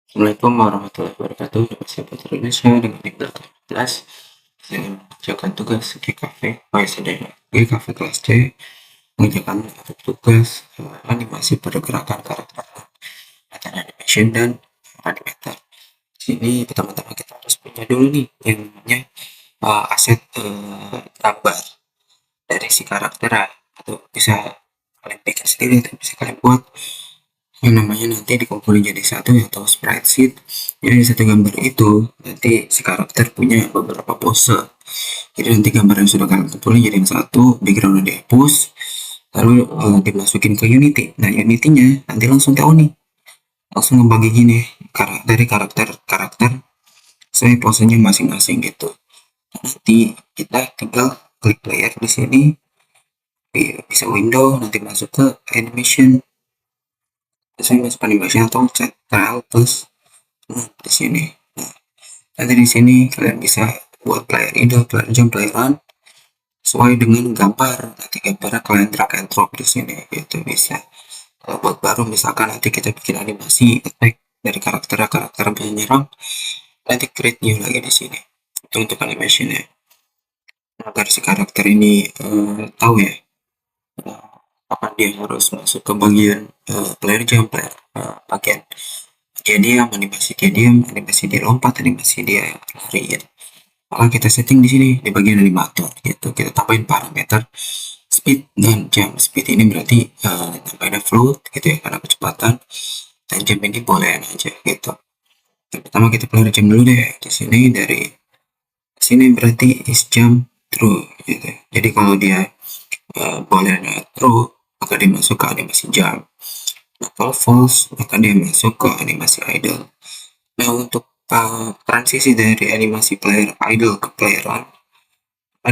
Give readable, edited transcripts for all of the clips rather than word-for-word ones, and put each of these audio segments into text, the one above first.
Assalamualaikum warahmatullahi wabarakatuh. Nama saya Putra Indonesia dengan NIM 18. Saya mengerjakan tugas di kafe OECD di kafe kelas C, mengerjakan tugas animasi pergerakan karakter, pattern animation dan animator. Di sini pertama-tama kita harus punya dulu nih yang namanya aset gambar dari si karakter, atau bisa kalian bikin sendiri atau bisa kalian buat yang namanya nanti dikumpulin jadi satu atau spreadsheet. Jadi di satu gambar itu nanti si karakter punya beberapa pose. Jadi nanti gambar yang sudah kalian kumpulin jadi satu, backgroundnya dihapus, lalu dimasukin ke Unity. Nah, Unity-nya nanti langsung tahu nih, langsung ngebagi gini dari karakter saya posenya masing-masing gitu. Nanti kita tinggal klik player di sini, bisa window, nanti masuk ke animation. Saya masuk animation atau chat file plus di sini. Nah, nanti di sini kalian bisa buat player idle, player jump, player run sesuai dengan gambar. Nanti gambarnya kalian drag and drop di sini gitu bisa. Kalau buat baru misalkan nanti kita bikin animasi attack dari karakter bisa nyerang, nanti create new lagi di sini. Itu untuk animationnya. Agar si karakter ini tahu ya kapan dia harus masuk ke bagian player jump, player bagian dia diam, animasi dia lompat, animasi dia lari gitu. Maka kita setting di sini di bagian animator gitu. Kita tambahin parameter speed dan jump. Speed ini berarti tambahin float gitu ya karena kecepatan, dan jump ini boleh aja gitu. Yang pertama kita pelajari jump dulu deh. Di sini dari sini berarti is jump true gitu. Jadi kalau dia bolehnya true, maka dia masuk ke animasi jump. Nah, kalau false, maka dia masuk ke animasi idle. Nah, untuk transisi dari animasi player idle ke player run,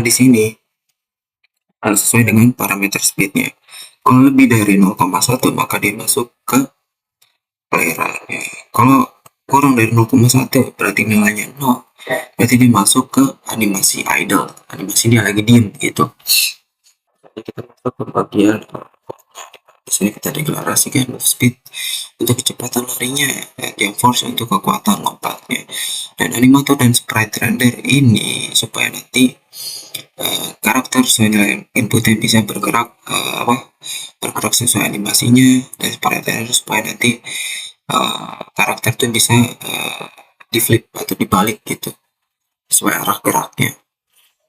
di sini sesuai dengan parameter speednya. Kalau lebih dari 0,1 maka dia masuk ke player run. Ya. Kalau kurang dari 0,1 berarti nilainya 0. Berarti dia masuk ke animasi idle. Animasi dia lagi diem gitu. Jadi kita masuk ke bagian di sini kita deklarasikan move speed untuk kecepatan larinya, jump force untuk kekuatan lompatnya, dan animator dan sprite render ini supaya nanti karakter sesuai nilai inputnya bisa bergerak sesuai animasinya, dan sprite render supaya nanti karakter tuh bisa di flip atau dibalik gitu sesuai arah geraknya.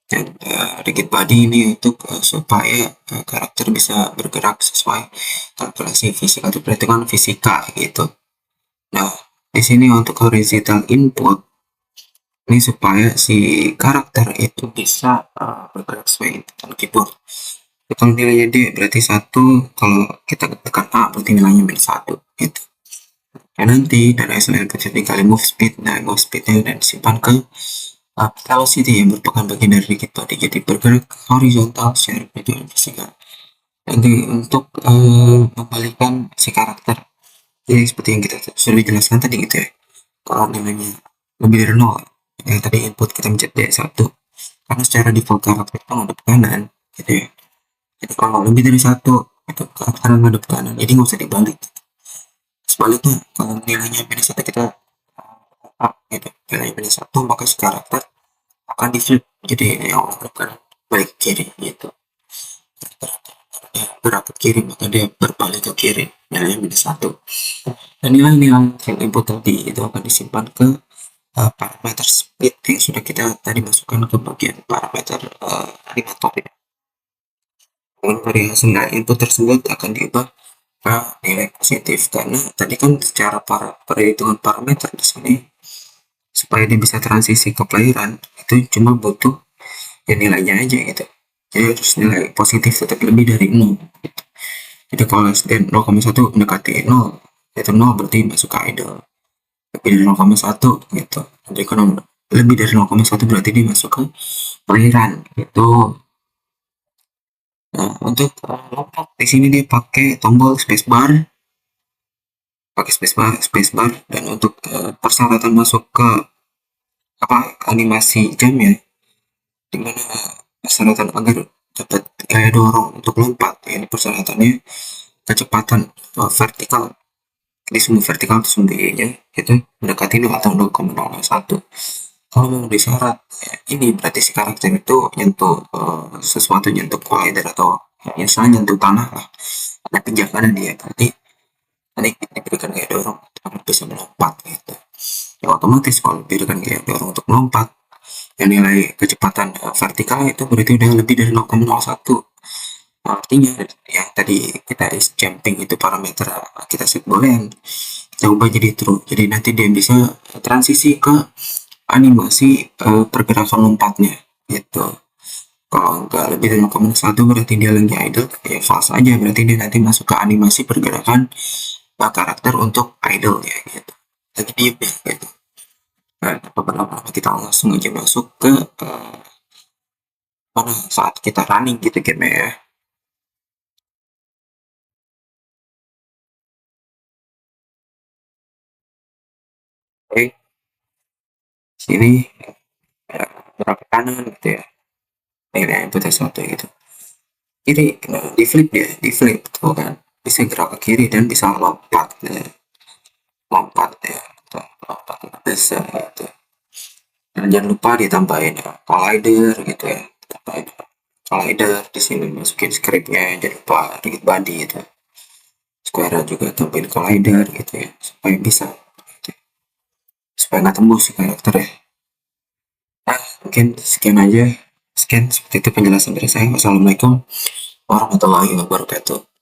Dan rigid body ini untuk supaya karakter bisa bergerak sesuai kalkulasi fisika atau perhitungan fisika gitu. Nah, di sini untuk horizontal input ini supaya si karakter itu bisa bergerak sesuai inputan keyboard. Kalau nilainya D berarti 1, kalau kita tekan A berarti nilainya minus 1 gitu. Dan nanti dari hasil input dikali move speed, nah move speednya dan disimpan ke velocity yang merupakan bagian dari rigid body, jadi bergerak horizontal secara perhitungan fisika. Nanti untuk membalikan si karakter, jadi seperti yang kita sudah jelaskan tadi gitu ya, kalau nilainya lebih dari 0, yang tadi input kita mencet D1, karena secara default karakter itu ngadep kanan gitu ya. Jadi kalau lebih dari 1 itu karakter ngadep kanan, jadi nggak usah dibalik. Sebaliknya kalau nilainya minus 1 kita gitu, nilainya minus 1 maka si karakter akan di flip jadi yang ngadep kanan balik ke kiri gitu. Ya, gerak ke kiri maka dia berbalik ke kiri, nilainya minus 1. Dan nilai-nilai yang input tadi itu akan disimpan ke parameter speed yang sudah kita tadi masukkan ke bagian parameter animator ya. Dan dari hasil input tersebut akan diubah ke nilai positif, karena tadi kan secara perhitungan parameter di sini supaya dia bisa transisi ke playeran itu cuma butuh ya nilainya aja gitu. Jadi harus nilai positif tetap lebih dari 0 gitu. Jadi kalau 0,1 mendekati 0 itu 0 berarti masuk ke idle, lebih dari 0,1 gitu. Jadi kalau lebih dari 0,1 berarti dia masuk ke pelahiran gitu. Nah, untuk lompat di sini dia pakai tombol spacebar, dan untuk persyaratan masuk ke animasi jam ya, dimana persyaratan agar dapat gaya dorong untuk lompat, ini persyaratannya kecepatan vertikal Jadi sumbu vertikal atau sumbu Y-nya itu mendekati 0 atau 0,01. Kalau mau disyarat ini berarti si karakter itu nyentuh sesuatu, nyentuh collider atau misalnya nyentuh tanah lah, ada pijakan dia, berarti nanti diberikan gaya dorong agar bisa melompat gitu. Ya otomatis kalau diberikan gaya dorong untuk melompat, yang nilai kecepatan vertikal itu berarti udah lebih dari 0,01. Artinya yang tadi kita is jumping itu parameter kita set boolean, kita ubah jadi true. Jadi nanti dia bisa transisi ke animasi pergerakan lompatnya gitu. Kalau nggak lebih dari 0,1 berarti dia lagi idle, ya false aja, berarti dia nanti masuk ke animasi pergerakan karakter untuk idle ya gitu. Lagi diem ya gitu. Nah, beberapa kita langsung aja masuk ke mana saat kita running gitu game ya. Oke, sini berapa kanan gitu ya. Ini input satu gitu. Kiri, nah, di flip tuh kan. Bisa gerak ke kiri dan bisa lompat ya. Lompat ya. Tuh, lompat bisa gitu. Dan jangan lupa ditambahin collider gitu ya. Tambahin collider di sini, masukin scriptnya, jangan lupa dikit body gitu. Square juga tambahin collider gitu ya supaya bisa gitu. Supaya nggak tembus si karakter ya. Nah, mungkin sekian aja. Sekian seperti itu penjelasan dari saya. Wassalamualaikum warahmatullahi wabarakatuh.